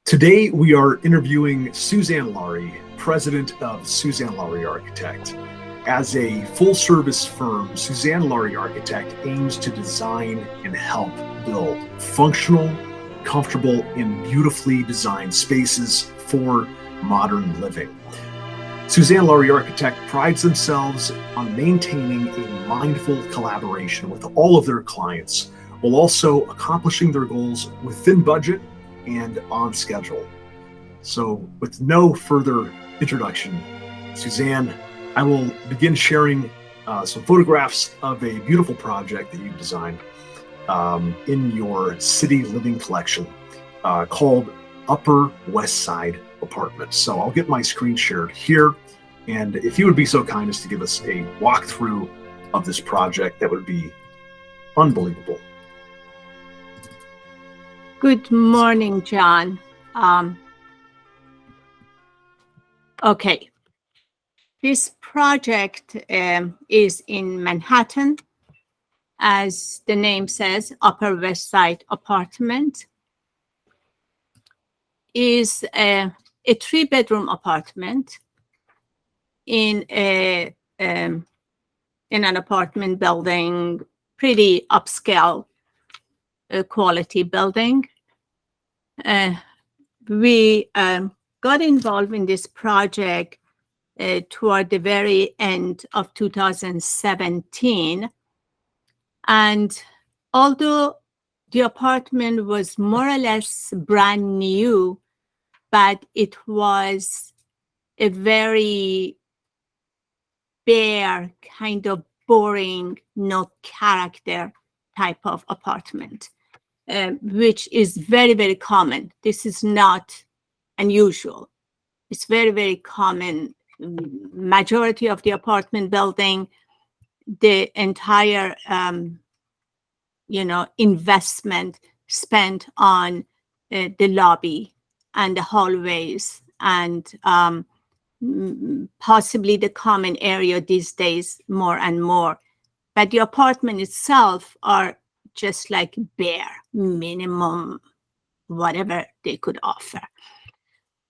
Today, we are interviewing Sussan Lari, president of Sussan Lari Architect. As a full-service firm, Sussan Lari Architect aims to design and help build functional, comfortable, and beautifully designed spaces for modern living. Sussan Lari Architect prides themselves on maintaining a mindful collaboration with all of their clients, while also accomplishing their goals within budget and on schedule. So with no further introduction, Sussan, I will begin sharing some photographs of a beautiful project that you've designed in your city living collection called Upper West Side Apartments. So I'll get my screen shared here. And if you would be so kind as to give us a walkthrough of this project, that would be unbelievable. Good morning, John. Okay, this project is in Manhattan, as the name says, Upper West Side Apartment. Is a 3-bedroom apartment in an apartment building, pretty upscale quality building. We got involved in this project toward the very end of 2017. And although the apartment was more or less brand new, but it was a very bare, kind of boring, no character type of apartment. Which is very, very common. This is not unusual. It's very, very common. Majority of the apartment building, the entire, investment spent on the lobby and the hallways and possibly the common area these days more and more. But the apartment itself are just like bare minimum, whatever they could offer.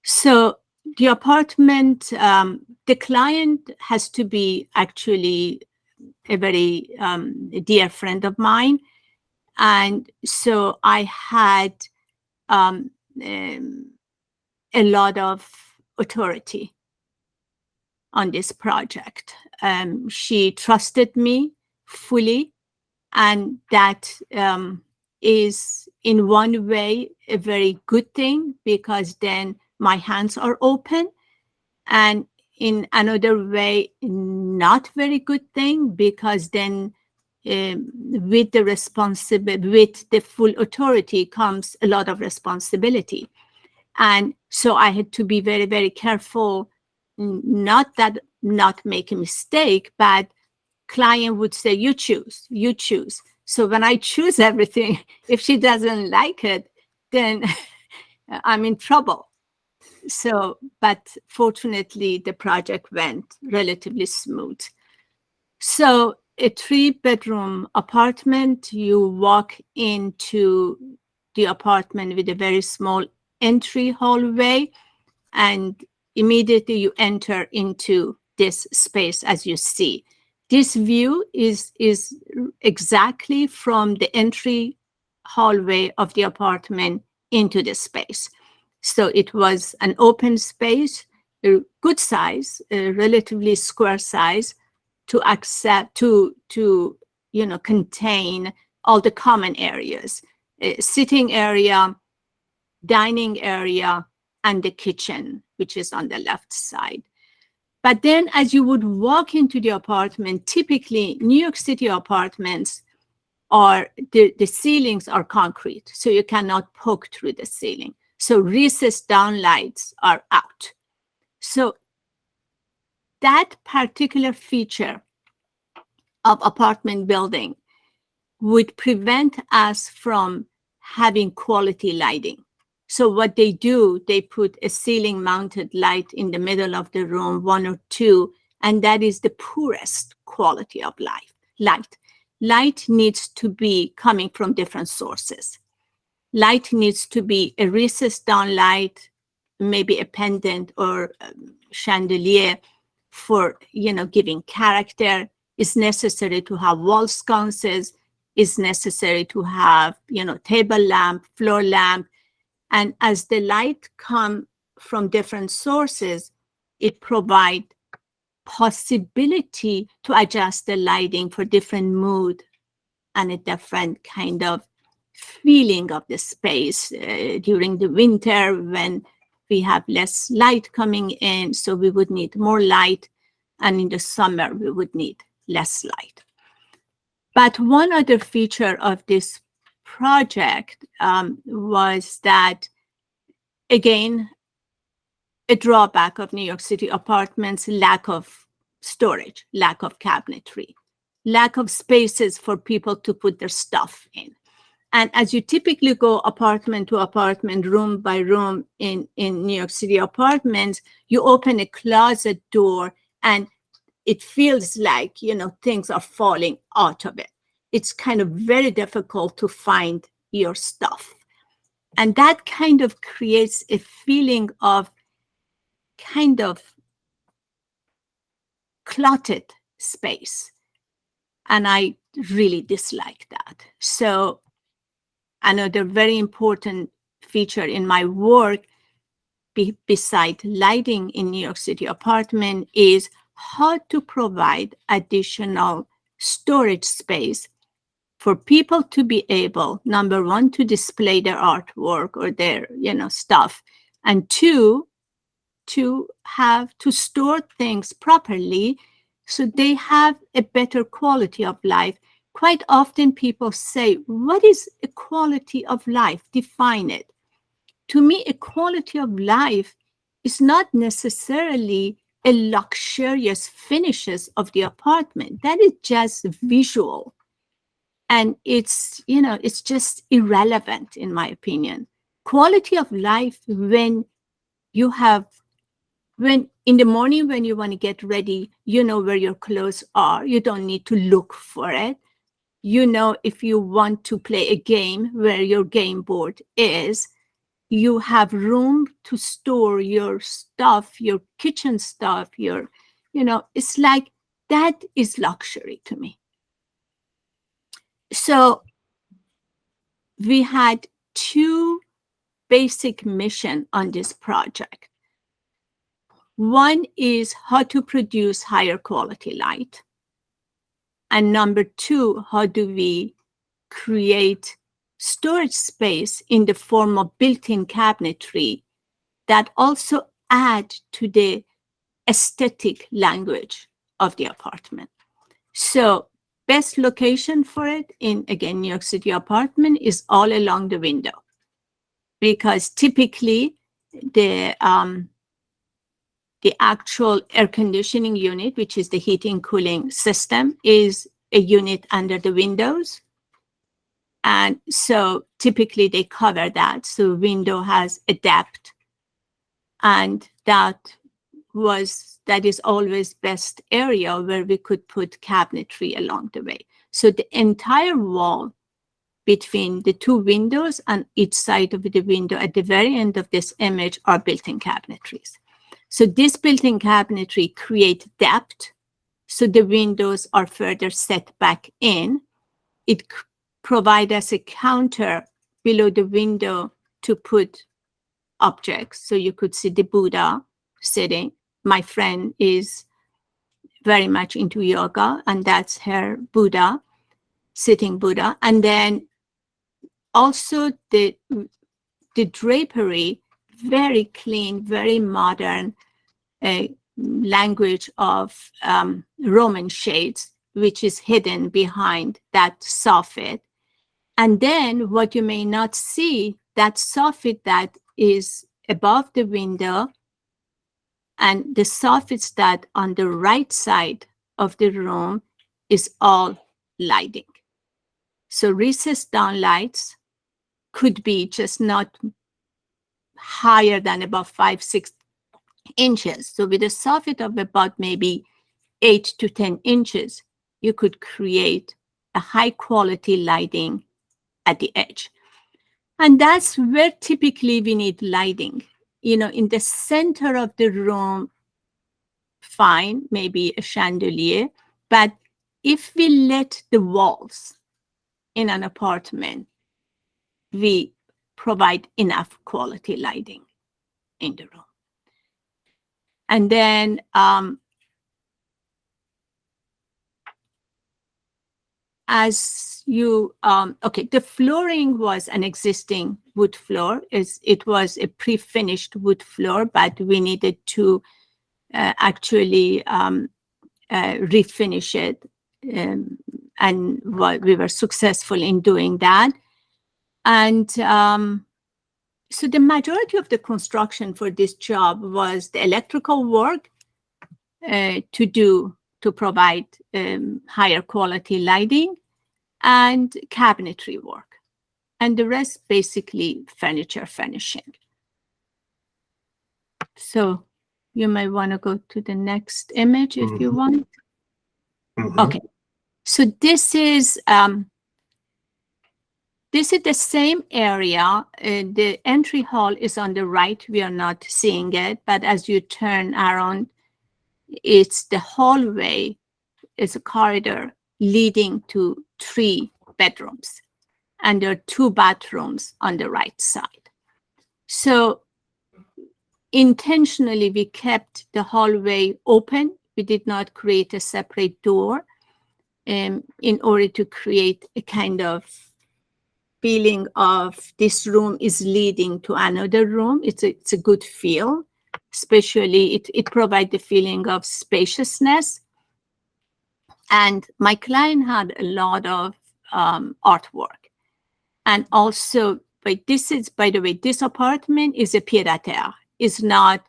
So the apartment, the client has to be actually a very dear friend of mine. And so I had a lot of authority on this project. She trusted me fully. And that is, in one way, a very good thing, because then my hands are open. And in another way, not very good thing, because then with the full authority comes a lot of responsibility. And so I had to be very, very careful, not make a mistake, but client would say, you choose. So when I choose everything, if she doesn't like it, then I'm in trouble. So, but fortunately, the project went relatively smooth. So a 3-bedroom apartment, you walk into the apartment with a very small entry hallway, and immediately you enter into this space as you see. This view is exactly from the entry hallway of the apartment into the space. So it was an open space, a good size, a relatively square size, to contain all the common areas, sitting area, dining area, and the kitchen, which is on the left side. But then as you would walk into the apartment, typically New York City apartments are, the ceilings are concrete, so you cannot poke through the ceiling. So recessed downlights are out. So that particular feature of apartment building would prevent us from having quality lighting. So what they do, they put a ceiling mounted light in the middle of the room, 1 or 2, and that is the poorest quality of light. Light needs to be coming from different sources. light needs to be a recessed down light, maybe a pendant or chandelier for, giving character. It's necessary to have wall sconces. It's necessary to have, table lamp, floor lamp. And as the light come from different sources, it provides possibility to adjust the lighting for different mood and a different kind of feeling of the space during the winter when we have less light coming in, so we would need more light, and in the summer we would need less light. But one other feature of this project was that, again, a drawback of New York City apartments: lack of storage, lack of cabinetry, lack of spaces for people to put their stuff in. And as you typically go apartment to apartment, room by room in New York City apartments, you open a closet door and it feels like, things are falling out of it. It's kind of very difficult to find your stuff. And that kind of creates a feeling of kind of cluttered space. And I really dislike that. So another very important feature in my work, beside lighting in New York City apartment, is how to provide additional storage space for people to be able, number one, to display their artwork or their, stuff, and two, to have to store things properly so they have a better quality of life. Quite often people say, what is a quality of life? Define it. To me, a quality of life is not necessarily a luxurious finishes of the apartment. That is just visual. And it's just irrelevant, in my opinion. Quality of life, when in the morning when you want to get ready, you know where your clothes are. You don't need to look for it. You know, if you want to play a game, where your game board is. You have room to store your stuff, your kitchen stuff, it's like that is luxury to me. So we had two basic missions on this project. One is how to produce higher quality light. And number two, how do we create storage space in the form of built-in cabinetry that also add to the aesthetic language of the apartment. So best location for it in, again, New York City apartment is all along the window, because typically the actual air conditioning unit, which is the heating cooling system, is a unit under the windows. And so typically they cover that. So window has a depth, and that is always best area where we could put cabinetry along the way. So the entire wall between the two windows and each side of the window at the very end of this image are built-in cabinetries. So this built-in cabinetry create depth. So the windows are further set back in. It provides us a counter below the window to put objects. So you could see the Buddha sitting. My friend is very much into yoga, and that's her Buddha, sitting Buddha. And then also the drapery, very clean, very modern language of Roman shades, which is hidden behind that soffit. And then what you may not see, that soffit that is above the window, and the soffits that on the right side of the room is all lighting. So recessed down lights could be just not higher than about 5-6 inches. So with a soffit of about maybe 8 to 10 inches, you could create a high quality lighting at the edge. And that's where typically we need lighting. In the center of the room, fine, maybe a chandelier. But if we let the walls in an apartment, we provide enough quality lighting in the room. And then the flooring was an existing wood floor. It was a pre-finished wood floor, but we needed to actually refinish it. And we were successful in doing that. And so the majority of the construction for this job was the electrical work to provide higher quality lighting and cabinetry work. And the rest basically furniture finishing. So you might want to go to the next image if you want. Okay. So this is the same area. The entry hall is on the right. We are not seeing it, but as you turn around, it's the hallway. It's a corridor leading to 3 bedrooms, and there are 2 bathrooms on the right side. So intentionally, we kept the hallway open. We did not create a separate door in order to create a kind of feeling of this room is leading to another room. It's a good feel, especially it provides the feeling of spaciousness. And my client had a lot of artwork. And also, by the way, this apartment is a pied-à-terre. It's not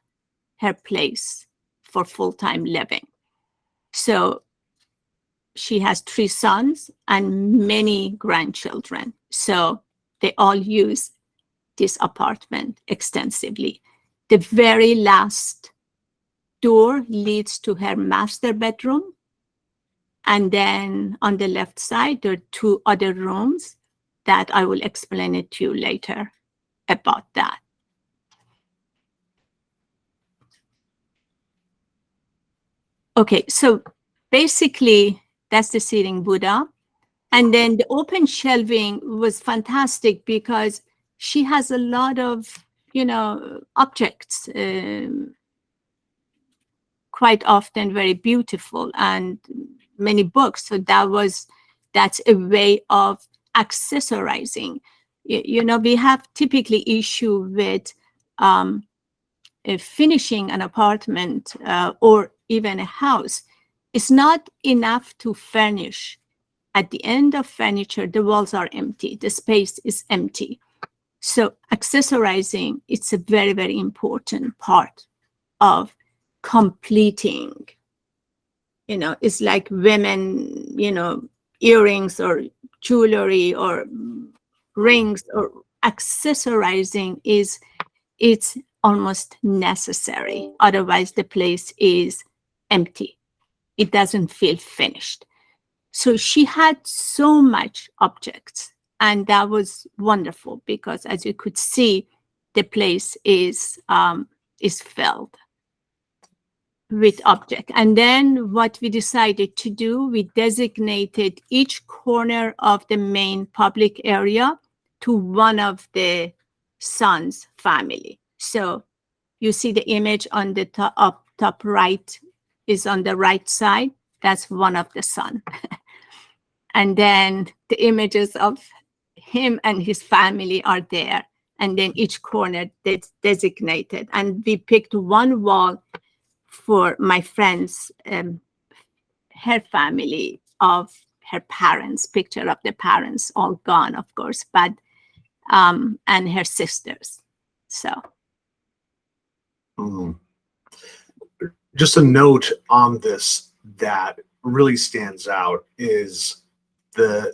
her place for full-time living. So she has 3 sons and many grandchildren. So they all use this apartment extensively. The very last door leads to her master bedroom. And then on the left side, there are 2 other rooms that I will explain it to you later about that. Okay, so basically, that's the sitting Buddha. And then the open shelving was fantastic because she has a lot of, objects, quite often very beautiful, and many books. So that's a way of accessorizing. We have typically issue with finishing an apartment or even a house. It's not enough to furnish. At the end of furniture, the walls are empty. The space is empty. So accessorizing, it's a very, very important part of completing. It's like women, earrings or jewelry or rings, or accessorizing it's almost necessary. Otherwise, the place is empty. It doesn't feel finished. So she had so much objects, and that was wonderful because, as you could see, the place is filled with objects. And then what we decided to do, we designated each corner of the main public area to one of the sons' family. So you see the image on the top right is on the right side. That's one of the sons. And then the images of him and his family are there. And then each corner that's designated. And we picked one wall for my friend's, her family of her parents, picture of the parents, all gone, of course, but, and her sisters, so. Just a note on this that really stands out is the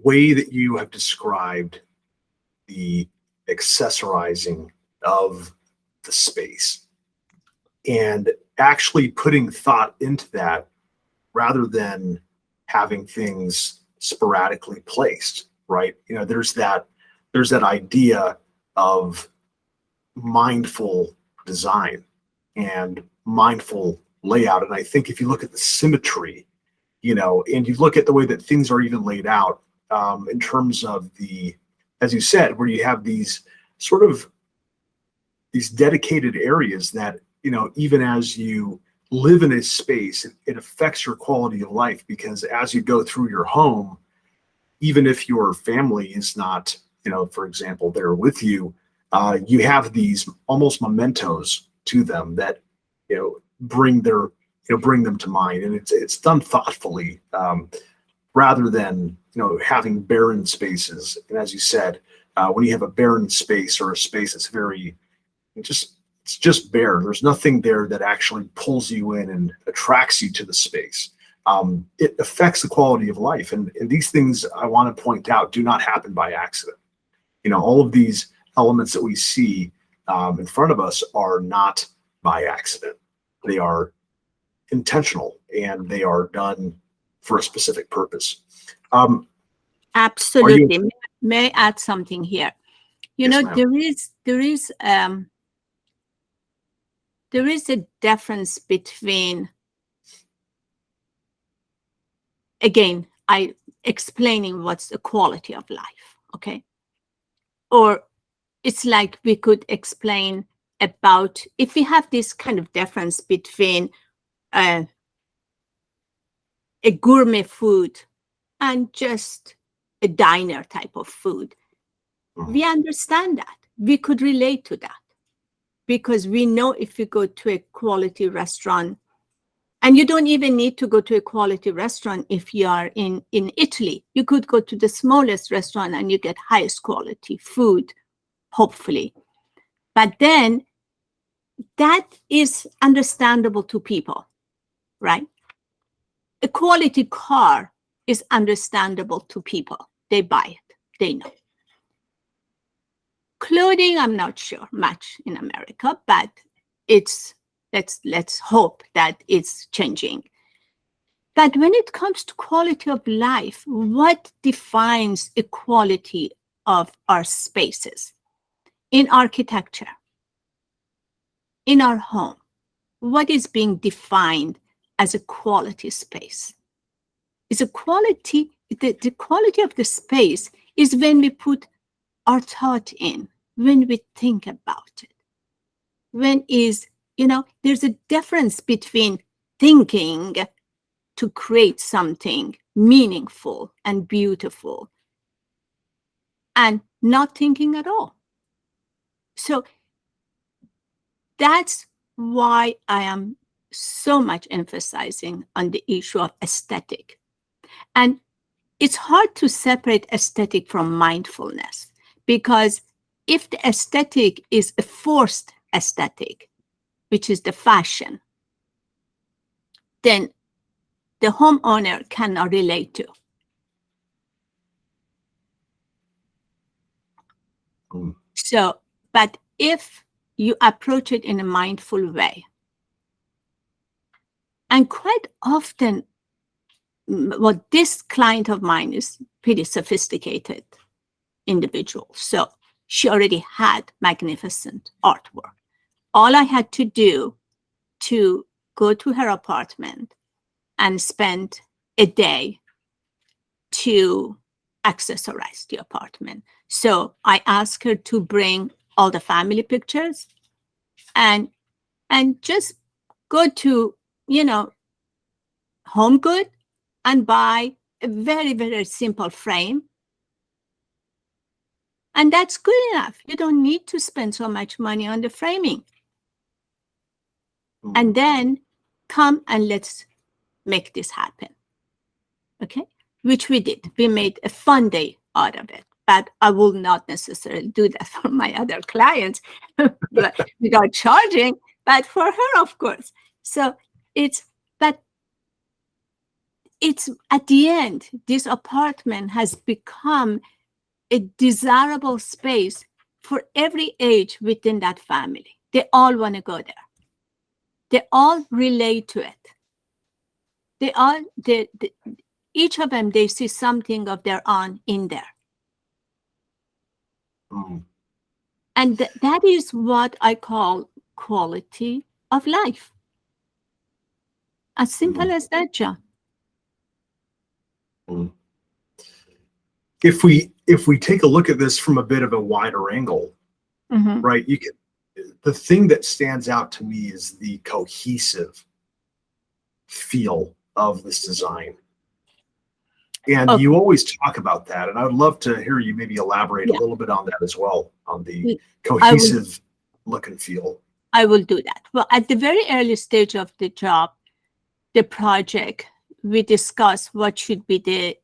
way that you have described the accessorizing of the space and actually putting thought into that rather than having things sporadically placed, right? There's that there's that idea of mindful design and mindful layout. And I think if you look at the symmetry, and you look at the way that things are even laid out, in terms of the, as you said, where you have these sort of these dedicated areas that, even as you live in a space, it affects your quality of life, because as you go through your home, even if your family is not, for example, there with you, you have these almost mementos to them that, bring them to mind, and it's done thoughtfully, rather than having barren spaces. And as you said, when you have a barren space, or a space that's very it's just bare, there's nothing there that actually pulls you in and attracts you to the space. It affects the quality of life, and these things, I want to point out, do not happen by accident. All of these elements that we see in front of us are not by accident. They are intentional, and they are done for a specific purpose. Absolutely. May I add something here? Yes, ma'am. There is a difference between, again, I explaining what's the quality of life, okay? Or it's like we could explain about, if we have this kind of difference between a gourmet food and just a diner type of food. We understand that. We could relate to that, because we know if you go to a quality restaurant, and you don't even need to go to a quality restaurant if you are in Italy. You could go to the smallest restaurant and you get highest quality food, hopefully. But then that is understandable to people, right? A quality car is understandable to people. They buy it, they know. Clothing, I'm not sure much in America, but let's hope that it's changing. But when it comes to quality of life, what defines the quality of our spaces? In architecture, in our home, what is being defined as a quality space? Is a quality, the quality of the space is when we put our thought in, when we think about it. There's a difference between thinking to create something meaningful and beautiful and not thinking at all. So that's why I am so much emphasizing on the issue of aesthetic. And it's hard to separate aesthetic from mindfulness, because if the aesthetic is a forced aesthetic, which is the fashion, then the homeowner cannot relate to. So, but if you approach it in a mindful way, and quite often, this client of mine is pretty sophisticated individual. So she already had magnificent artwork. All I had to do to go to her apartment and spend a day to accessorize the apartment. So I asked her to bring all the family pictures and just go to, Home Good and buy a very, very simple frame. And that's good enough. You don't need to spend so much money on the framing. And then come and let's make this happen. Okay? Which we did. We made a fun day out of it. But I will not necessarily do that for my other clients without charging, but for her, of course. So it's at the end, this apartment has become a desirable space for every age within that family. They all want to go there. They all relate to it. Each of them, they see something of their own in there. Mm. And that is what I call quality of life. As simple as that, John. Mm. If we take a look at this from a bit of a wider angle, Mm-hmm. right? The thing that stands out to me is the cohesive feel of this design. And Okay. you always talk about that, and I would love to hear you maybe elaborate a Yeah. little bit on that as well, on the I will. cohesive look and feel. I will do that. Well, at the very early stage of the job, the project, we discuss what should be the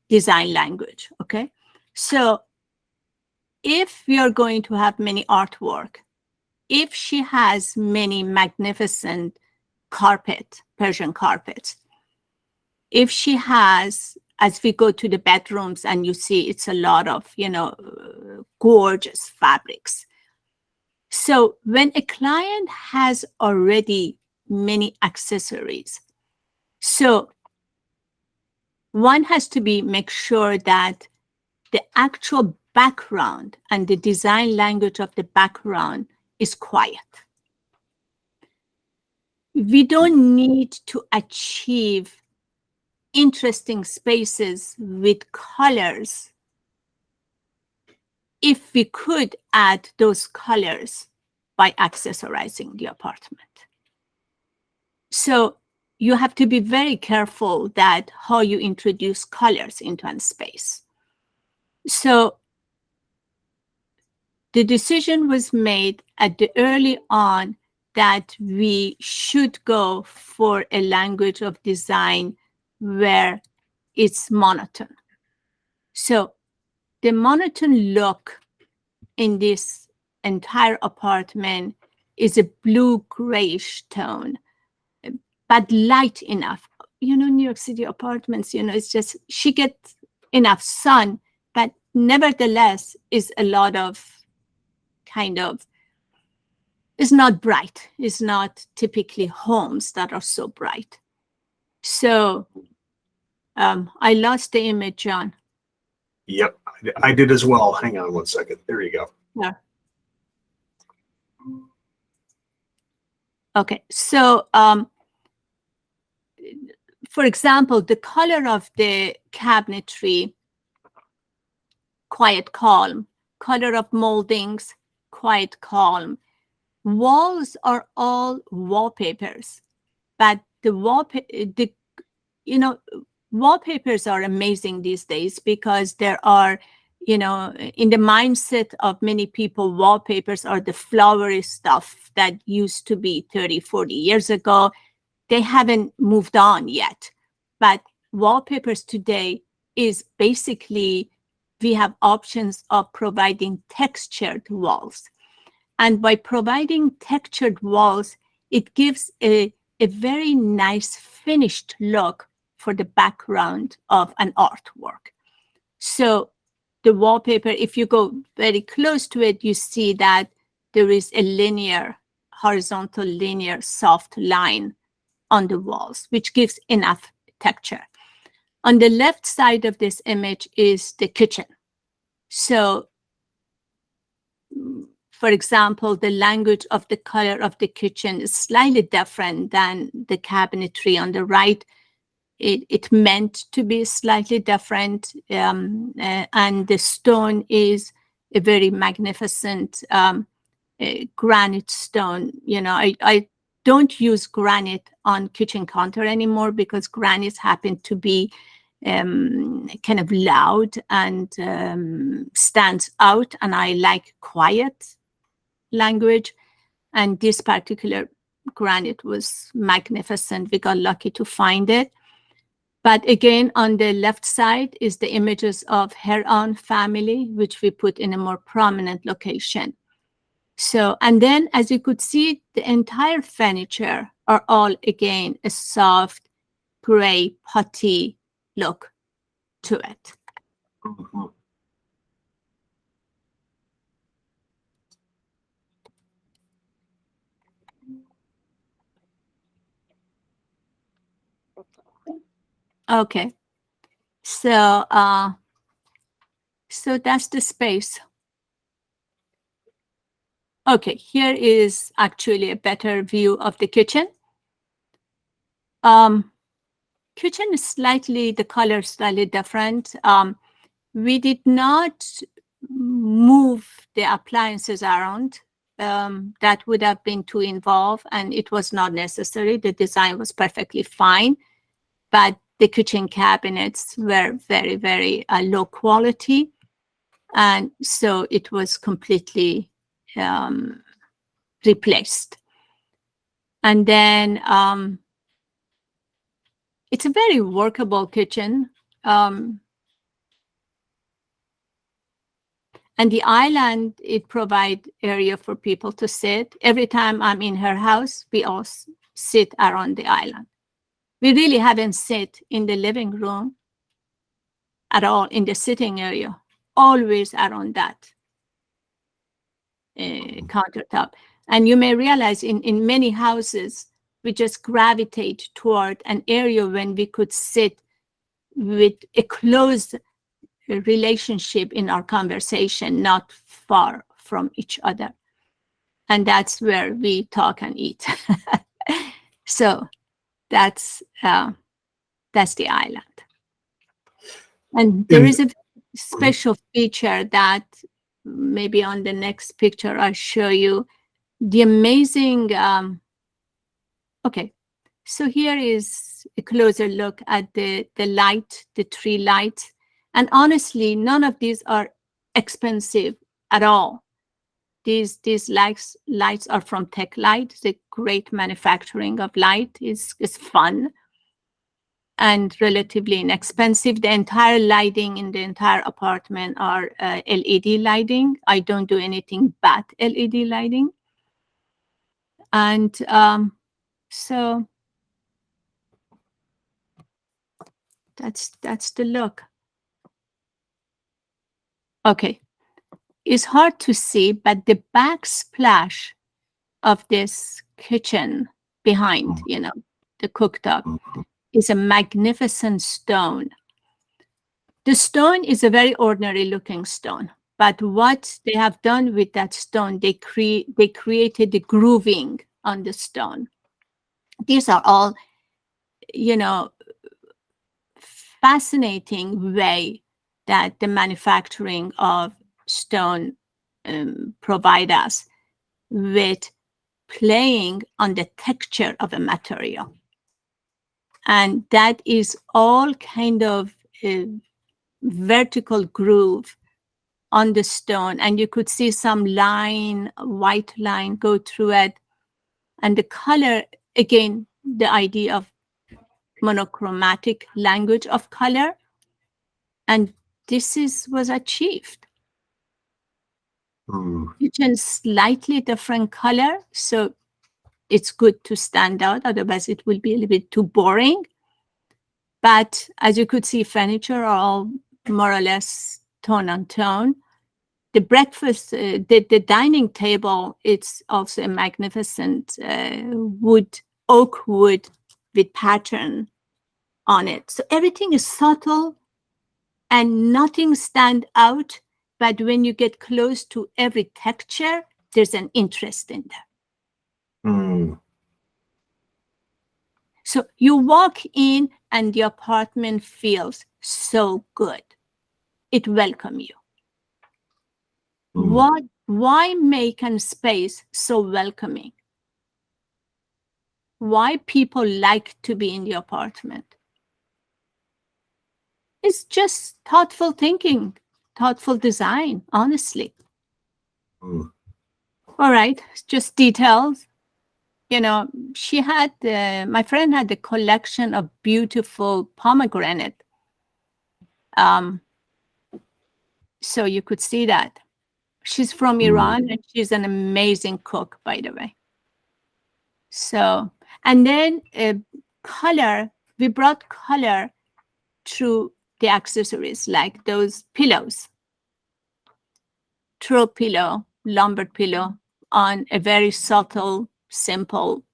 design language. Okay. So if we are going to have many artwork, if she has many magnificent Persian carpets, if she has, as we go to the bedrooms and you see it's a lot of, gorgeous fabrics. So when a client has already many accessories, so one has to make sure that the actual background and the design language of the background is quiet. We don't need to achieve interesting spaces with colors if we could add those colors by accessorizing the apartment. So you have to be very careful that how you introduce colors into a space. So the decision was made at the early on that we should go for a language of design where it's monotone. So the monotone look in this entire apartment is a blue grayish tone, but light enough. New York City apartments, it's just she gets enough sun, but nevertheless is a lot of it's not bright. It's not typically homes that are so bright. So I lost the image, John. Yep, I did as well. Hang on one second. There you go. Yeah. Okay. So for example, the color of the cabinetry, quiet, calm. Color of moldings, quiet, calm. Walls are all wallpapers, but wallpapers are amazing these days because there are, in the mindset of many people, wallpapers are the flowery stuff that used to be 30, 40 years ago. They haven't moved on yet. But wallpapers today is basically, we have options of providing textured walls. And by providing textured walls, it gives a very nice finished look for the background of an artwork. So the wallpaper, if you go very close to it, you see that there is a horizontal linear soft line on the walls, which gives enough texture. On the left side of this image is the kitchen. So for example, the language of the color of the kitchen is slightly different than the cabinetry on the right. It meant to be slightly different, and the stone is a very magnificent granite stone. I don't use granite on kitchen counter anymore because granites happen to be kind of loud and stands out, and I like quiet language. And this particular granite was magnificent. We got lucky to find it. But again, on the left side is the images of her own family, which we put in a more prominent location. So, and then as you could see, the entire furniture are all, again, a soft gray putty look to it. Mhm. Okay. So, so that's the space. Okay, here is actually a better view of the kitchen. Kitchen is slightly, the color is slightly different. We did not move the appliances around. That would have been too involved, and it was not necessary. The design was perfectly fine, but the kitchen cabinets were very, very low quality. And so it was completely replaced. And then it's a very workable kitchen. And the island, it provides area for people to sit. Every time I'm in her house, we all sit around the island. We really haven't sit in the living room at all, in the sitting area, always around that countertop. And you may realize in many houses, we just gravitate toward an area when we could sit with a close relationship in our conversation, not far from each other. And that's where we talk and eat. So that's the island. And there is a special feature that maybe on the next picture I'll show you. The amazing, okay, so here is a closer look at the light, the tree light. And honestly, none of these are expensive at all. These lights are from Tech Light. The great manufacturing of light is fun and relatively inexpensive. The entire lighting in the entire apartment are LED lighting. I don't do anything but LED lighting. And so that's the look. Okay, it's hard to see, but the backsplash of this kitchen behind, you know, the cooktop, is a magnificent stone. The stone is a very ordinary looking stone, but what they have done with that stone, they created the grooving on the stone. These are all, you know, fascinating way that the manufacturing of stone provide us with playing on the texture of a material. And that is all kind of vertical groove on the stone. And you could see some line, white line go through it. And the color, again, the idea of monochromatic language of color. And this was achieved. Kitchen slightly different color, so it's good to stand out. Otherwise, it will be a little bit too boring. But as you could see, furniture are all more or less tone on tone. The breakfast, the dining table, it's also a magnificent wood, oak wood with pattern on it. So everything is subtle and nothing stand out. But when you get close to every texture, there's an interest in there. So you walk in and the apartment feels so good. It welcomes you. Why make a space so welcoming? Why people like to be in the apartment? It's just thoughtful thinking, thoughtful design, honestly. All right, just details. You know, she had, my friend had a collection of beautiful pomegranate. So you could see that. She's from Iran and she's an amazing cook, by the way. So, and then color, we brought color through the accessories, like those pillows. Throw pillow, lumber pillow on a very subtle, simple,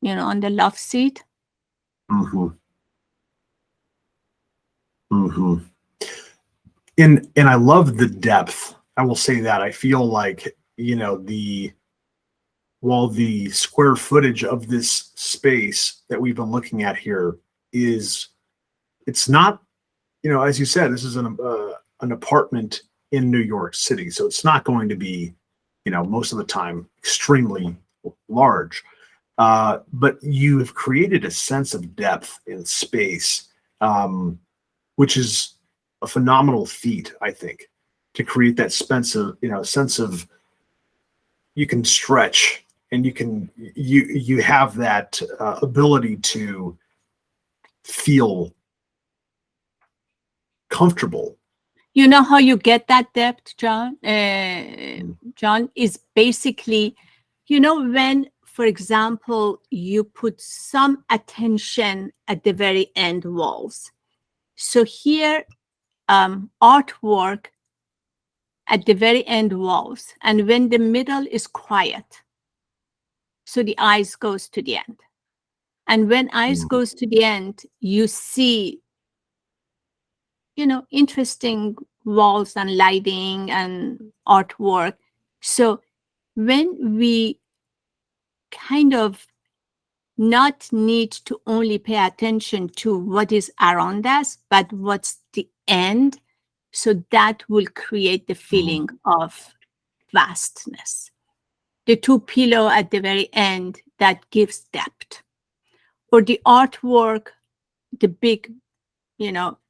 you know, on the love seat. And I love the depth I will say that I feel like, while the square footage of this space that we've been looking at here it's not, as you said, this is an apartment in New York City, so it's not going to be, most of the time extremely large. But you have created a sense of depth in space, which is a phenomenal feat, I think, to create that sense of you can stretch, and you have that ability to feel comfortable. You know how you get that depth, John? John, is basically, when, for example, you put some attention at the very end walls. So here, artwork at the very end walls, and when the middle is quiet, so the eyes goes to the end. And when eyes goes to the end, you see, interesting walls and lighting and artwork. So when we kind of not need to only pay attention to what is around us, but what's the end, so that will create the feeling of vastness. The two pillow at the very end, that gives depth. Or the artwork, the big,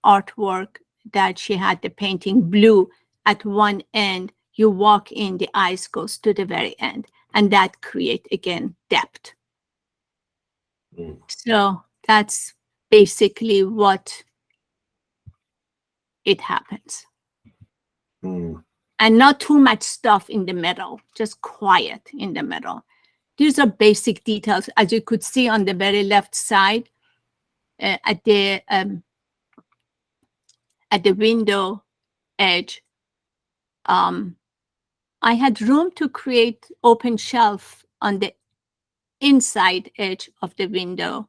artwork that she had, the painting blue at one end, you walk in, the eyes goes to the very end, and that create again depth. So that's basically what it happens. And not too much stuff in the middle, just quiet in the middle. These are basic details. As you could see on the very left side, at the window edge, I had room to create open shelf on the inside edge of the window.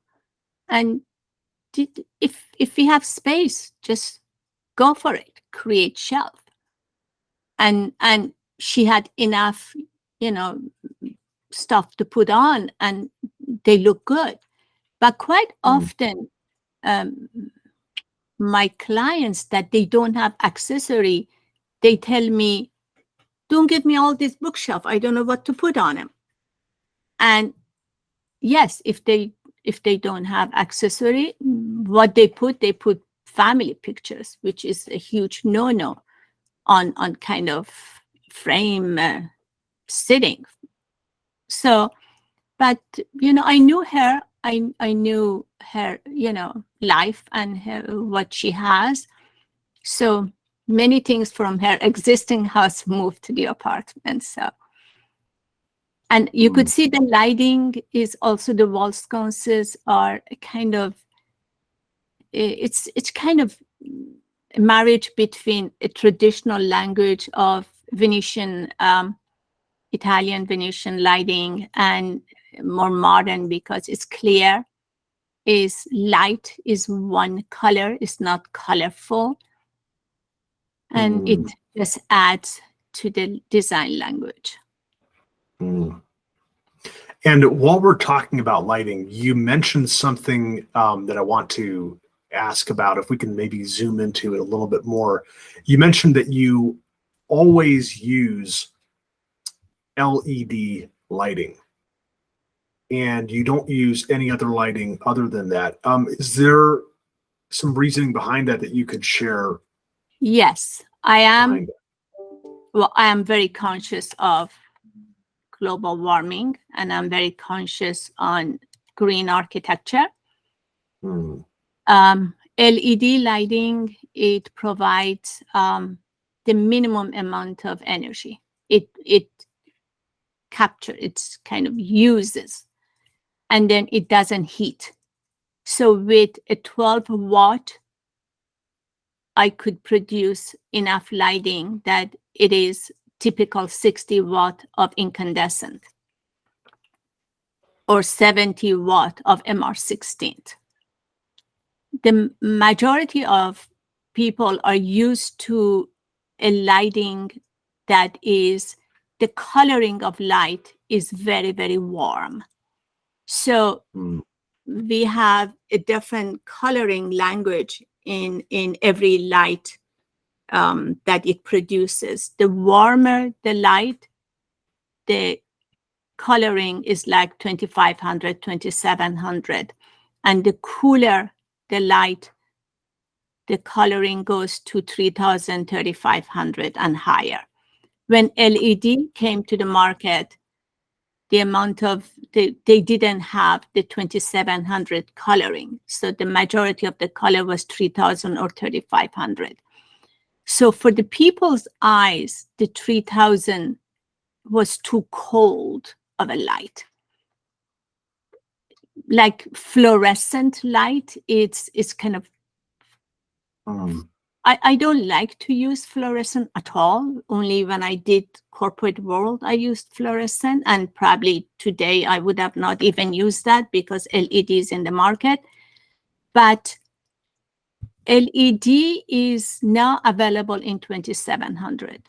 And if we have space, just go for it, create shelf. And she had enough, stuff to put on, and they look good. But quite often, my clients that they don't have accessory, they tell me, don't give me all this bookshelf. I don't know what to put on them. And yes, if they don't have accessory, what they put family pictures, which is a huge no-no on kind of frame sitting. So, but I knew her. I knew her, life and what she has. So many things from her existing house moved to the apartment. So, and you could see the lighting is also, the wall sconces are kind of, it's kind of a marriage between a traditional language of Venetian, Italian Venetian lighting, and more modern, because it's clear, is light, is one color, is not colorful. And it just adds to the design language. And while we're talking about lighting, you mentioned something that I want to ask about, if we can maybe zoom into it a little bit more. You mentioned that you always use LED lighting, and you don't use any other lighting other than that. Is there some reasoning behind that you could share? Yes, I am. Well, I am very conscious of global warming, and I'm very conscious on green architecture. LED lighting, it provides the minimum amount of energy. It captures, it kind of uses, and then it doesn't heat. So with a 12-watt, I could produce enough lighting that it is typical 60-watt of incandescent or 70-watt of MR16. The majority of people are used to a lighting that is the coloring of light is very, very warm. So we have a different coloring language in every light that it produces. The warmer the light, the coloring is like 2500, 2700. And the cooler the light, the coloring goes to 3000, 3500 and higher. When LED came to the market, the amount of, they didn't have the 2700 coloring. So the majority of the color was 3000 or 3500. So for the people's eyes, the 3000 was too cold of a light. Like fluorescent light, it's kind of, I don't like to use fluorescent at all. Only when I did corporate world, I used fluorescent, and probably today I would have not even used that because LED is in the market. But LED is now available in 2700.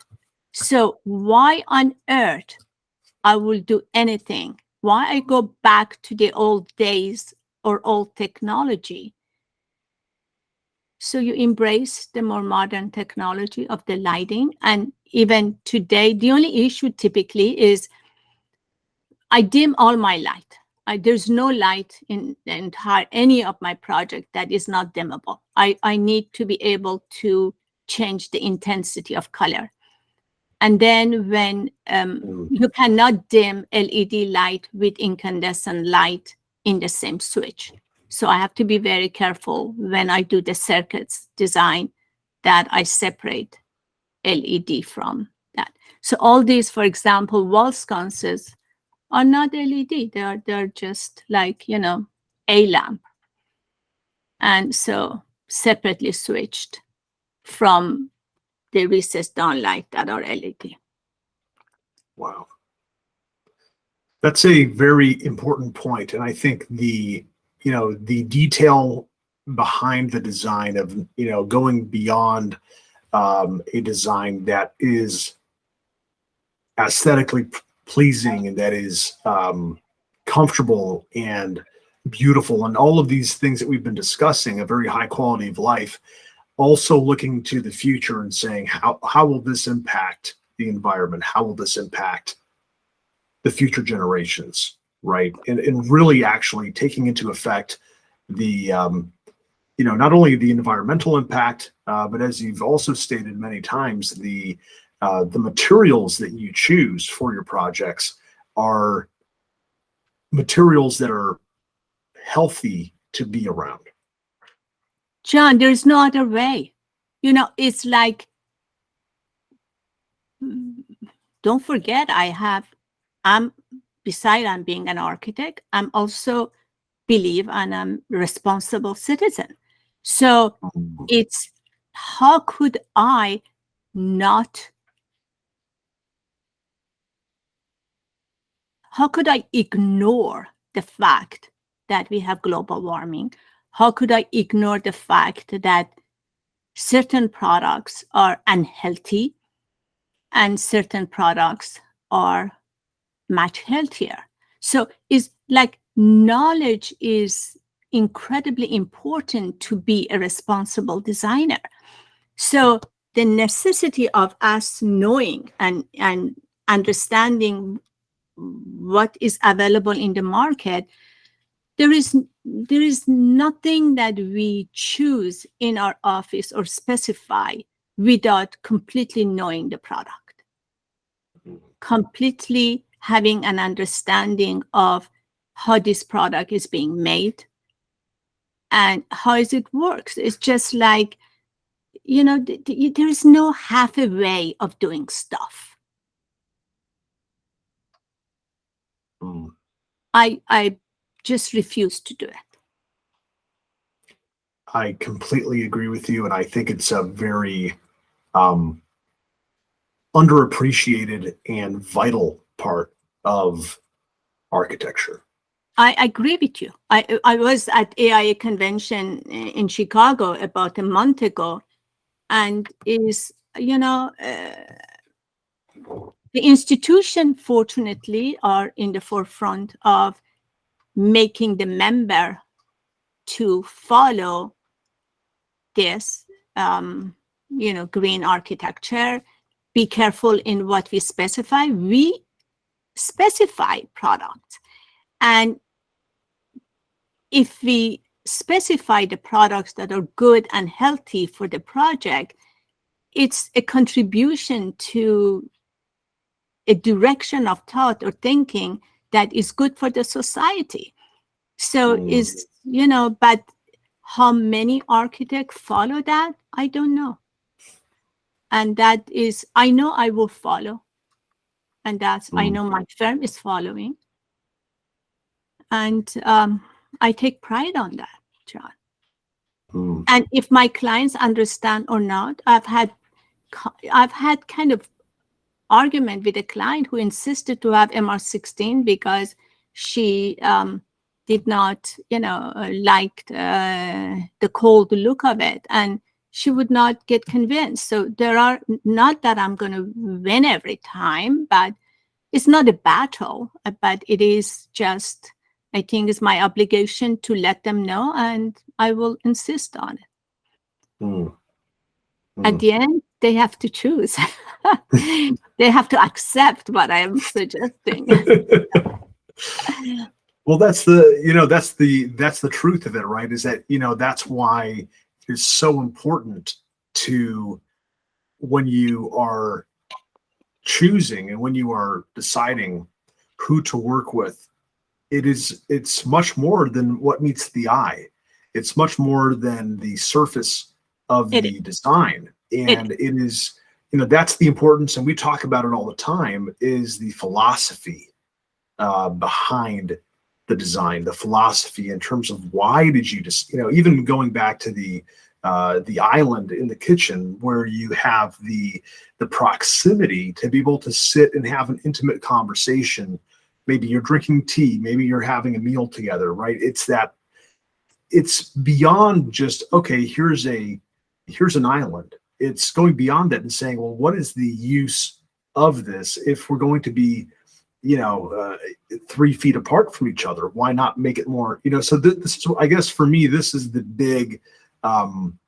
So why on earth I will do anything? Why I go back to the old days or old technology? So you embrace the more modern technology of the lighting. And even today, the only issue typically is I dim all my light. There's no light in the entire, any of my project that is not dimmable. I need to be able to change the intensity of color. And then when you cannot dim LED light with incandescent light in the same switch. So I have to be very careful when I do the circuits design that I separate LED from that. So all these, for example, wall sconces are not LED. They're just like, you know, a lamp. And so separately switched from the recessed downlight that are LED. Wow. That's a very important point. And I think the detail behind the design of, going beyond a design that is aesthetically pleasing and that is comfortable and beautiful, and all of these things that we've been discussing, a very high quality of life, also looking to the future and saying, how will this impact the environment? How will this impact the future generations, right? And really actually taking into effect the, not only the environmental impact, but as you've also stated many times, the materials that you choose for your projects are materials that are healthy to be around. John, there's no other way. It's like, don't forget, beside I'm being an architect, I'm also believe I'm a responsible citizen. So it's, how could I ignore the fact that we have global warming? How could I ignore the fact that certain products are unhealthy and certain products are much healthier? So it's like knowledge is incredibly important to be a responsible designer. So the necessity of us knowing and understanding what is available in the market, there is nothing that we choose in our office or specify without completely knowing the product, completely having an understanding of how this product is being made and how it works. It's just like, there is no half a way of doing stuff. I just refuse to do it. I completely agree with you, and I think it's a very underappreciated and vital part of architecture. I agree with you. I was at AIA convention in Chicago about a month ago, and The institution, fortunately, are in the forefront of making the member to follow this, green architecture. Be careful in what we specify. We specify products. And if we specify the products that are good and healthy for the project, it's a contribution to a direction of thought or thinking that is good for the society. So but how many architects follow that? I don't know. And that is, I know I will follow. And that's, I know my firm is following. And I take pride on that, John. And if my clients understand or not, I've had kind of argument with a client who insisted to have MR16 because she did not, like the cold look of it, and she would not get convinced. So there are, not that I'm going to win every time, but it's not a battle, but it is just, I think it's my obligation to let them know, and I will insist on it. At the end, they have to choose. They have to accept what I am suggesting. Well, that's the truth of it, right? Is that, that's why it's so important to, when you are choosing and when you are deciding who to work with, it's much more than what meets the eye. It's much more than the surface of the design. And it is, that's the importance, and we talk about it all the time, is the philosophy behind the design, the philosophy in terms of why did you just, even going back to the island in the kitchen where you have the proximity to be able to sit and have an intimate conversation. Maybe you're drinking tea, maybe you're having a meal together, right? It's beyond just, okay, here's an island. It's going beyond that and saying, well, what is the use of this if we're going to be 3 feet apart from each other? Why not make it more, so this is, I guess for me, this is the big, one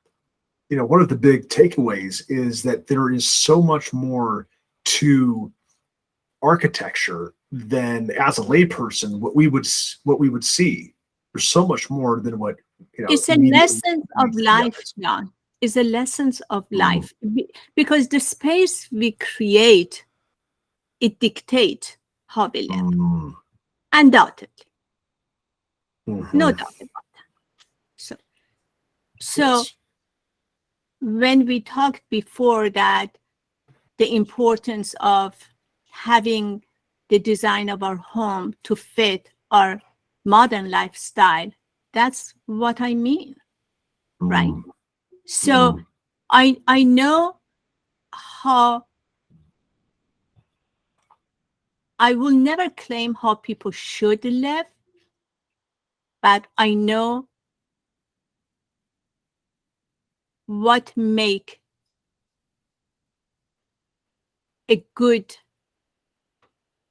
of the big takeaways is that there is so much more to architecture than, as a layperson, what we would see. There's so much more than what, it's a lesson of life, John. It's a lesson of life, because the space we create, it dictates how we live. Undoubtedly. No doubt about that. So when we talked before that, the importance of having the design of our home to fit our modern lifestyle, that's what I mean, right? So I know how, I will never claim how people should live, but I know what make a good,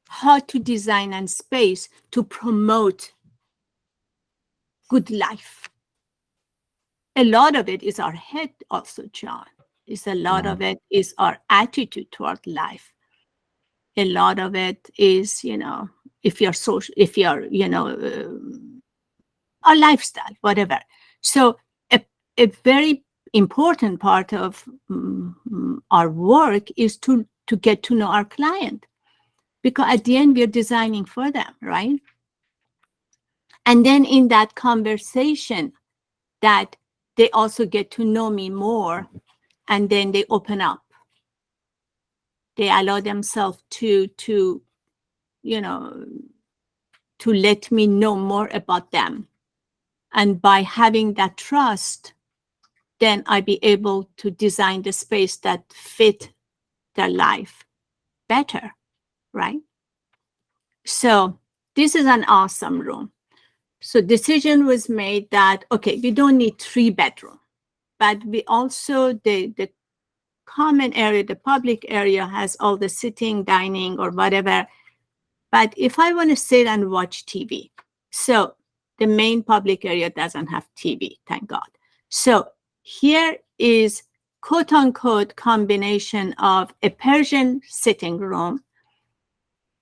how to design and space to promote good life. A lot of it is our head also, John. A lot of it is our attitude toward life. A lot of it is, if you're social, if you're, our lifestyle, whatever. So a very important part of our work is to get to know our client, because at the end we're designing for them, right? And then in that conversation, that they also get to know me more, and then they open up. They allow themselves to let me know more about them. And by having that trust, then I be able to design the space that fit their life better, right? So this is an awesome room. So decision was made that, okay, we don't need 3 bedrooms, but we also, the common area, the public area has all the sitting, dining, or whatever. But if I want to sit and watch TV, so the main public area doesn't have TV, thank God. So here is quote unquote combination of a Persian sitting room,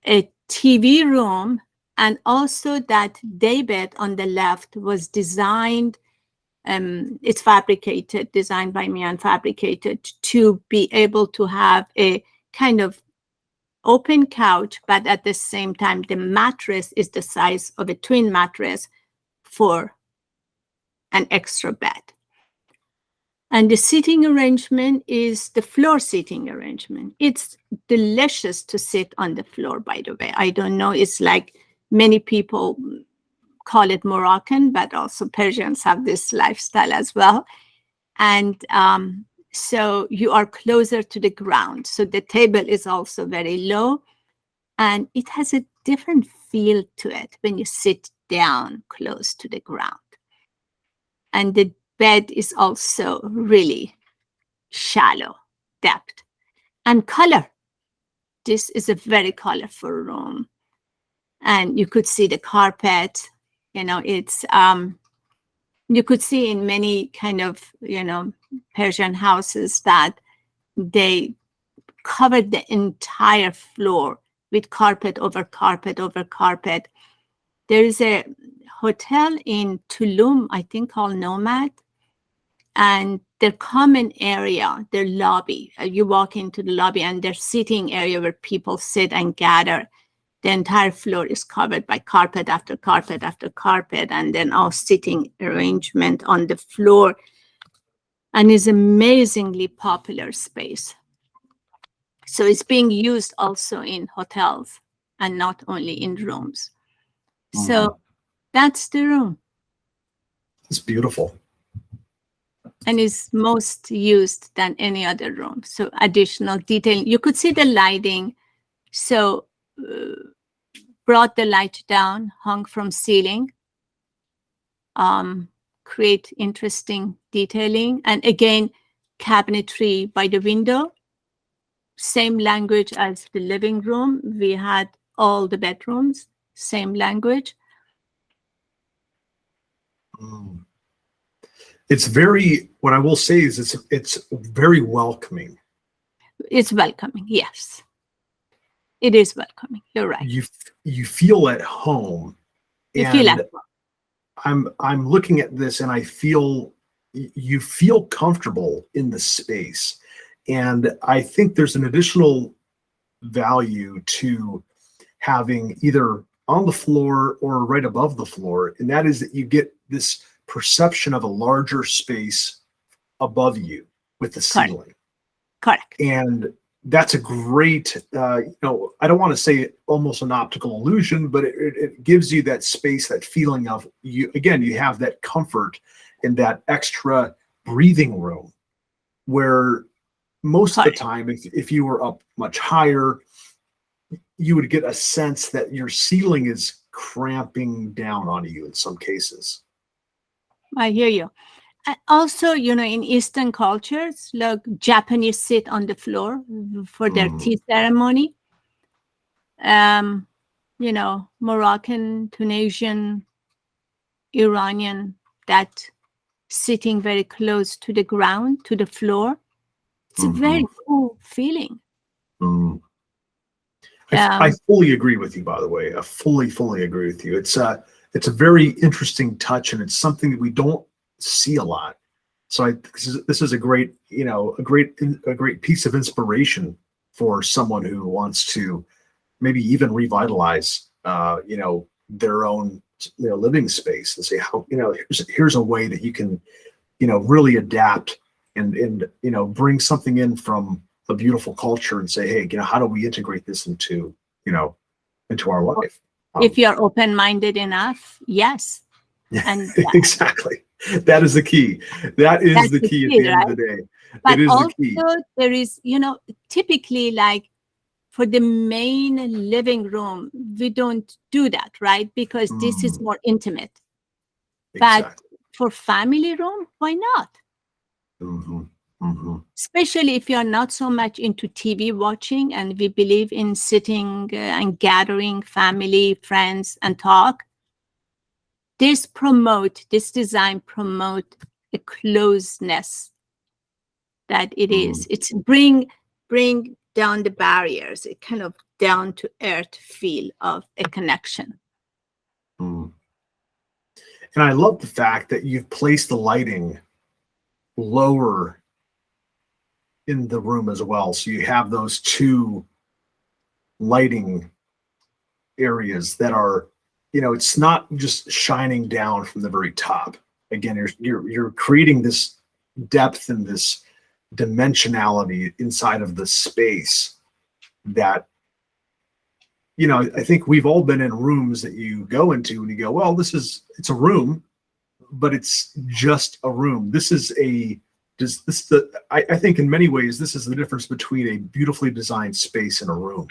a TV room, and also that daybed on the left was designed, it's fabricated, designed by me and fabricated to be able to have a kind of open couch, but at the same time, the mattress is the size of a twin mattress for an extra bed. And the seating arrangement is the floor seating arrangement. It's delicious to sit on the floor, by the way. I don't know, it's like many people call it Moroccan, but also Persians have this lifestyle as well. And so you are closer to the ground. So the table is also very low, and it has a different feel to it when you sit down close to the ground. And the bed is also really shallow depth. And color. This is a very colorful room. And you could see the carpet, you know, it's, you could see in many kind of, you know, Persian houses that they covered the entire floor with carpet over carpet over carpet. There is a hotel in Tulum, I think called Nomad, and their common area, their lobby, you walk into the lobby and their sitting area where people sit and gather, the entire floor is covered by carpet after carpet after carpet, and then all sitting arrangement on the floor, and is amazingly popular space. So it's being used also in hotels and not only in rooms. So that's the room. It's beautiful. And is most used than any other room. So additional detail. You could see the lighting. So brought the light down, hung from ceiling, create interesting detailing. And again, cabinetry by the window. Same language as the living room. We had all the bedrooms, same language. It's very, what I will say is it's very welcoming. It's welcoming, yes. It is welcoming, you're right. You feel at home. You feel at home. I'm looking at this and I feel, you feel comfortable in the space. And I think there's an additional value to having either on the floor or right above the floor. And that is that you get this perception of a larger space above you with the ceiling. Correct. And that's a great, you know, I don't want to say almost an optical illusion, but it gives you that space, that feeling of you, again, you have that comfort in that extra breathing room where most of the time, if you were up much higher, you would get a sense that your ceiling is cramping down on you in some cases. I hear you. Also, you know, in Eastern cultures, like Japanese sit on the floor for their tea ceremony. You know, Moroccan, Tunisian, Iranian, that sitting very close to the ground, to the floor. It's a very cool feeling. I fully agree with you, by the way. I fully agree with you. It's a very interesting touch, and it's something that we don't see a lot. So this is a great, you know, a great piece of inspiration for someone who wants to maybe even revitalize, you know, their own, you know, living space and say, how, you know, here's a way that you can, you know, really adapt and you know, bring something in from a beautiful culture and say, hey, you know, how do we integrate this into, you know, into our life? If you're open-minded enough, yes. And exactly. That is the key. That is the key at the end of the day. But it is also the key. there is, you know, typically like for the main living room, we don't do that, right? Because this is more intimate. Exactly. But for family room, why not? Mhm. Especially if you are not so much into TV watching and we believe in sitting and gathering family, friends, and talk. This design promote a closeness that it Mm. is. It's bring down the barriers, a kind of down to earth feel of a connection. Mm. And I love the fact that you've placed the lighting lower in the room as well. So you have those two lighting areas that are, it's not just shining down from the very top. Again, you're creating this depth and this dimensionality inside of the space that, I think we've all been in rooms that you go into and you go, well, it's a room, but it's just a room. I think in many ways, this is the difference between a beautifully designed space and a room.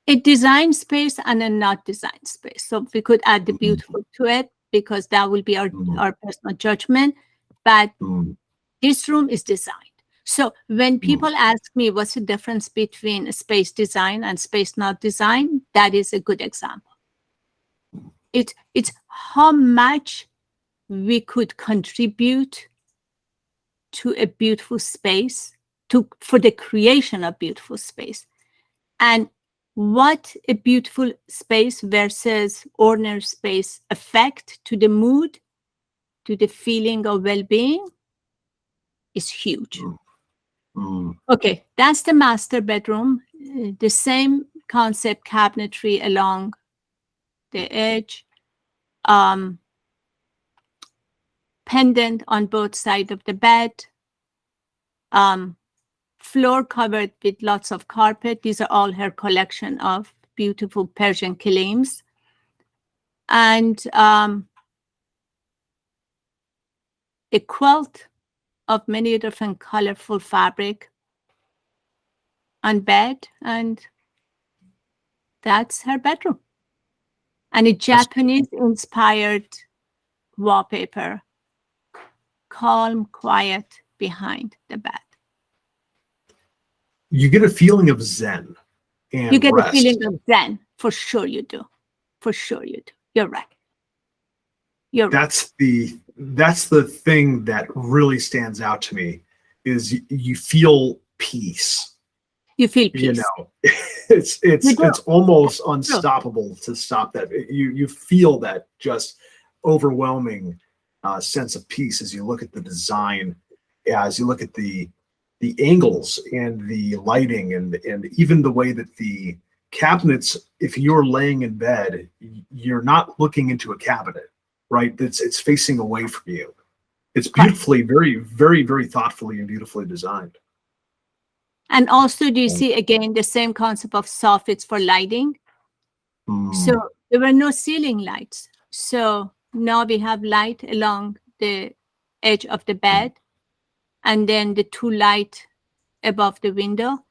A design space and a not design space. So we could add the beautiful to it because that will be our personal judgment. But this room is designed. So when people ask me what's the difference between a space design and space not design, that is a good example. It's how much we could contribute to a beautiful space, for the creation of beautiful space. And what a beautiful space versus ordinary space affect to the mood, to the feeling of well-being is huge. Okay, that's the master bedroom. The same concept, cabinetry along the edge, pendant on both sides of the bed, floor covered with lots of carpet. These are all her collection of beautiful Persian kilims. And a quilt of many different colorful fabric on bed, and that's her bedroom. And a Japanese-inspired wallpaper, calm, quiet behind the bed. You get a feeling of zen and you get rest. a feeling of zen. For sure you do. For sure you do. You're right. That's the thing that really stands out to me is you feel peace. You feel peace. It's almost unstoppable to stop that. You feel that just overwhelming sense of peace as you look at the design, as you look at the angles and the lighting and even the way that the cabinets, if you're laying in bed, you're not looking into a cabinet, right? It's facing away from you. It's beautifully, very, very, very thoughtfully and beautifully designed. And also, do you see again the same concept of soffits for lighting? So there were no ceiling lights. So now we have light along the edge of the bed, and then the two light above the window.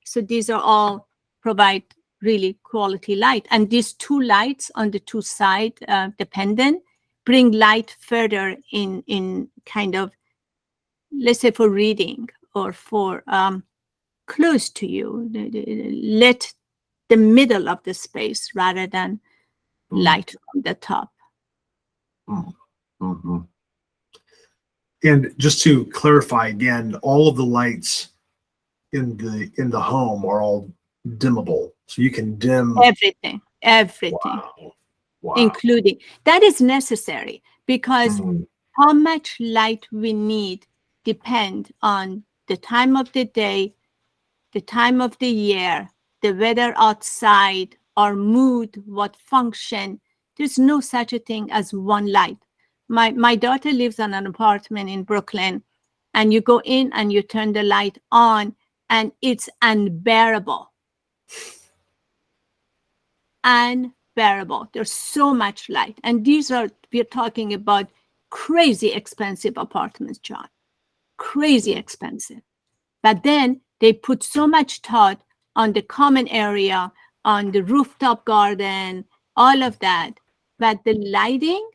So these are all provide really quality light. And these two lights on the two side, the pendant, bring light further in kind of, let's say for reading or for close to you, let the middle of the space rather than light from the top. And just to clarify again, all of the lights in the home are all dimmable, so you can dim Everything. Wow. Including that is necessary because how much light we need depend on the time of the day, the time of the year, the weather outside, our mood, what function. There's no such a thing as one light. My daughter lives in an apartment in Brooklyn, and you go in and you turn the light on and it's unbearable. Unbearable. There's so much light. And we're talking about crazy expensive apartments, John. Crazy expensive. But then they put so much thought on the common area, on the rooftop garden, all of that. But the lighting,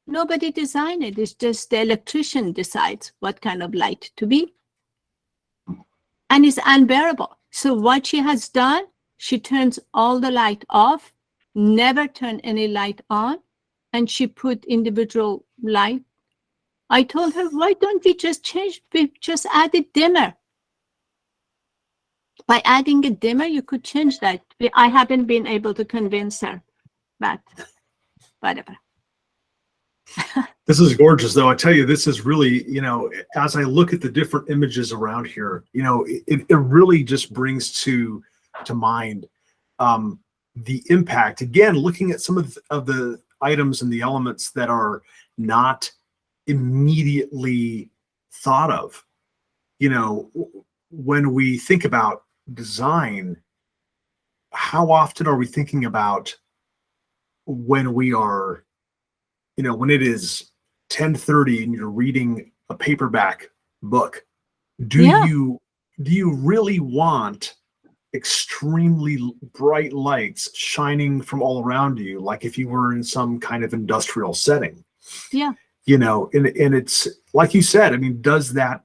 Nobody designed it. It's just the electrician decides what kind of light to be. And it's unbearable. So what she has done, she turns all the light off, never turn any light on, and she put individual light. I told her, why don't we just add a dimmer? By adding a dimmer, you could change that. I haven't been able to convince her, but whatever. This is gorgeous, though. I tell you, this is really, as I look at the different images around here, it really just brings to mind the impact. Again, looking at some of the items and the elements that are not immediately thought of. When we think about design, how often are we thinking about when we are, when it is 10:30 and you're reading a paperback book? Do you really want extremely bright lights shining from all around you, like if you were in some kind of industrial setting? Yeah. And it's like you said, I mean, does that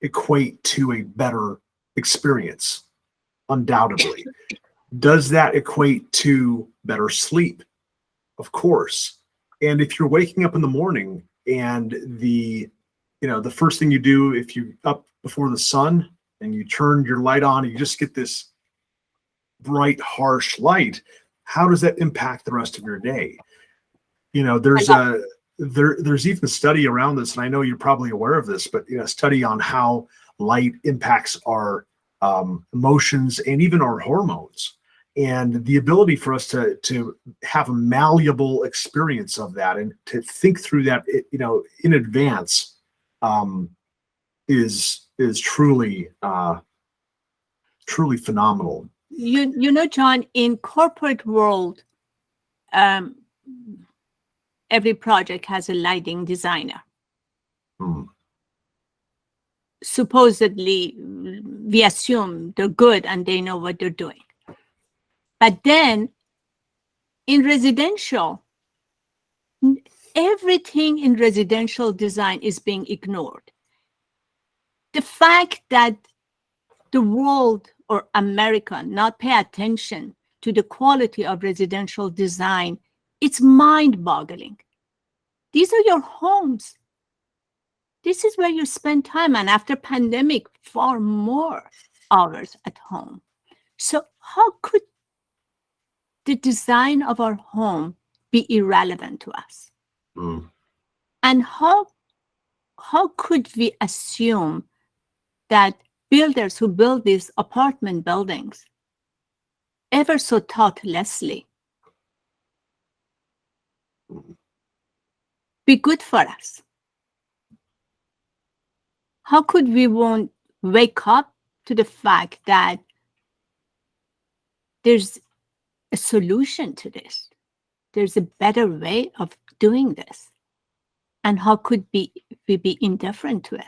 equate to a better experience? Undoubtedly. Does that equate to better sleep? Of course. And if you're waking up in the morning and the first thing you do, if you're up before the sun and you turn your light on, and you just get this bright, harsh light, how does that impact the rest of your day? There's even a study around this, and I know you're probably aware of this, but a study on how light impacts our emotions and even our hormones, and the ability for us to have a malleable experience of that and to think through that, in advance, is truly phenomenal. John, in corporate world, every project has a lighting designer. Supposedly, we assume they're good and they know what they're doing. But then in residential, everything in residential design is being ignored. The fact that the world or America not pay attention to the quality of residential design, it's mind-boggling. These are your homes. This is where you spend time, and after pandemic, far more hours at home. So how could the design of our home be irrelevant to us? And how could we assume that builders who build these apartment buildings ever so thoughtlessly be good for us? How could we won't wake up to the fact that there's a solution to this? There's a better way of doing this. And how could we be indifferent to it?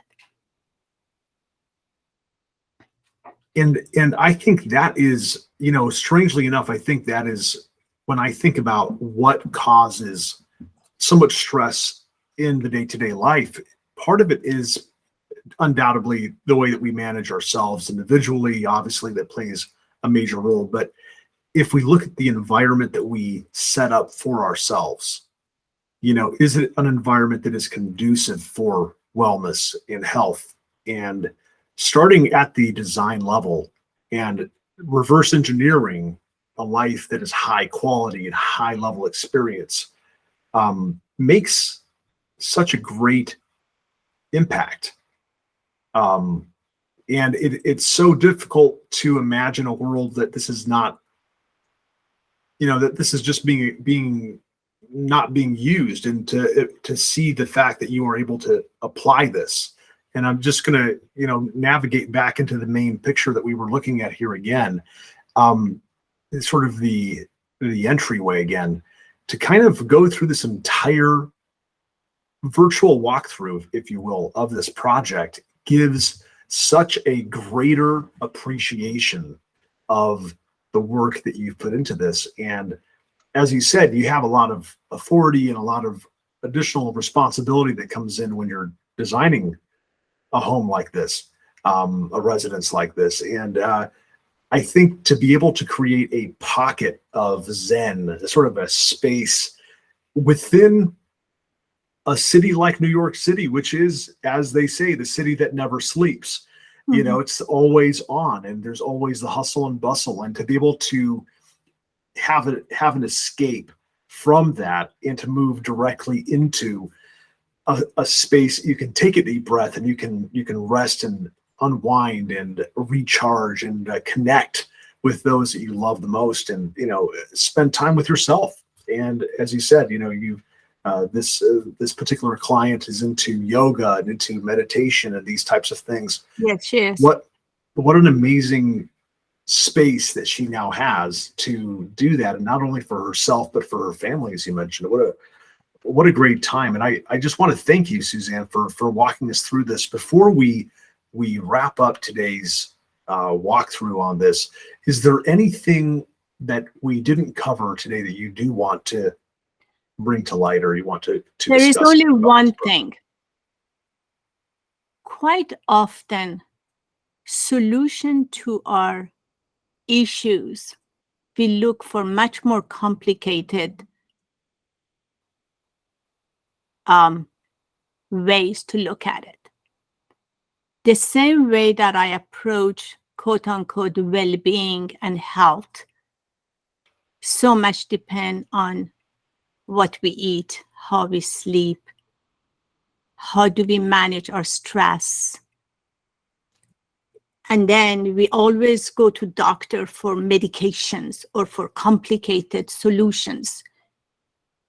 And I think that is, strangely enough, I think that is, when I think about what causes so much stress in the day-to-day life, part of it is undoubtedly the way that we manage ourselves individually. Obviously, that plays a major role. But if we look at the environment that we set up for ourselves, is it an environment that is conducive for wellness and health? And starting at the design level and reverse engineering a life that is high quality and high level experience makes such a great impact. And it's so difficult to imagine a world that this is not, that this is just not being used, and to see the fact that you are able to apply this. And I'm just going to, navigate back into the main picture that we were looking at here again, sort of the entryway again, to kind of go through this entire virtual walkthrough, if you will, of this project gives such a greater appreciation of the work that you've put into this. And as you said, you have a lot of authority and a lot of additional responsibility that comes in when you're designing a home like this, a residence like this. And I think to be able to create a pocket of Zen, sort of a space within a city like New York City, which is, as they say, the city that never sleeps. You know, it's always on, and there's always the hustle and bustle. And to be able to have an escape from that and to move directly into a space, you can take a deep breath and you can rest and unwind and recharge and connect with those that you love the most, and spend time with yourself. And as you said, this particular client is into yoga and into meditation and these types of things. Yes, she is. What an amazing space that she now has to do that, and not only for herself but for her family, as you mentioned. What a great time. And I just want to thank you, Sussan, for walking us through this. Before we wrap up today's walkthrough on this, is there anything that we didn't cover today that you do want to bring to light, or you want to There is discuss only about one this thing. Quite often, solution to our issues, we look for much more complicated ways to look at it. The same way that I approach quote unquote well-being and health, so much depend on what we eat, how we sleep, how do we manage our stress. And then we always go to doctor for medications or for complicated solutions.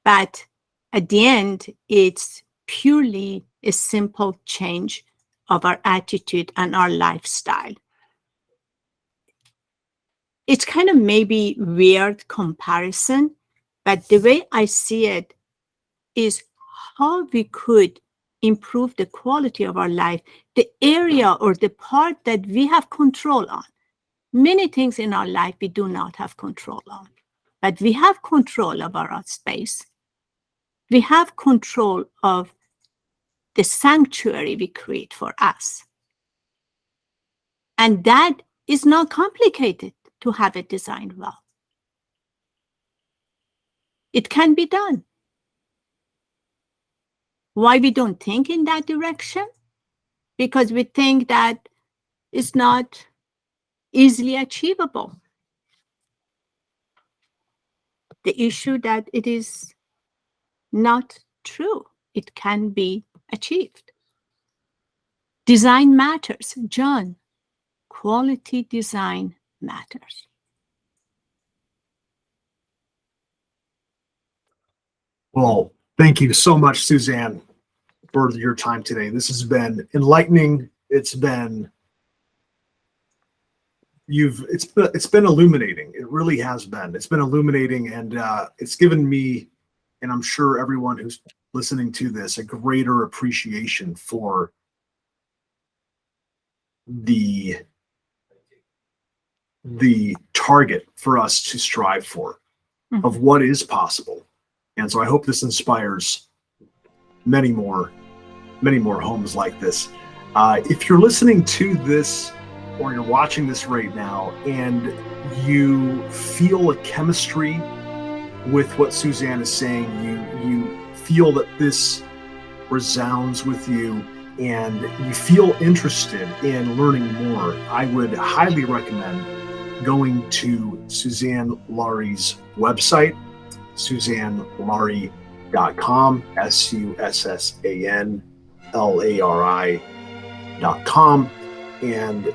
But at the end, it's purely a simple change of our attitude and our lifestyle. It's kind of maybe weird comparison, but the way I see it is how we could improve the quality of our life, the area or the part that we have control on. Many things in our life we do not have control on, but we have control of our space. We have control of the sanctuary we create for us. And that is not complicated to have it designed well. It can be done. Why we don't think in that direction? Because we think that it's not easily achievable. The issue that it is not true. It can be achieved. Design matters, John. Quality design matters. Well, thank you so much, Sussan, for your time today. This has been enlightening. It's been illuminating. It really has been. It's been illuminating, and it's given me, and I'm sure everyone who's listening to this, a greater appreciation for the target for us to strive for, of what is possible. And so I hope this inspires many more homes like this. If you're listening to this or you're watching this right now and you feel a chemistry with what Sussan is saying, you feel that this resounds with you and you feel interested in learning more, I would highly recommend going to Sussan Lari's website, SussanLari.com, SussanLari.com. And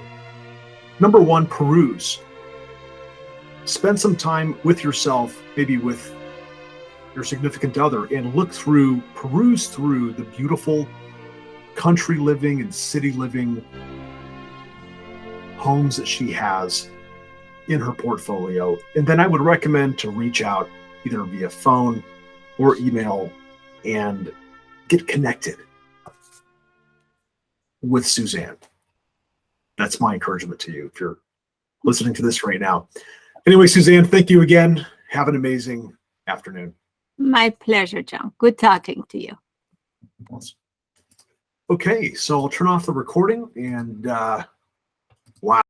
number one, peruse. Spend some time with yourself, maybe with your significant other, and peruse through the beautiful country living and city living homes that she has in her portfolio. And then I would recommend to reach out either via phone or email and get connected with Sussan. That's my encouragement to you if you're listening to this right now. Anyway, Sussan, thank you again. Have an amazing afternoon. My pleasure, John. Good talking to you. Awesome. Okay, so I'll turn off the recording and wow.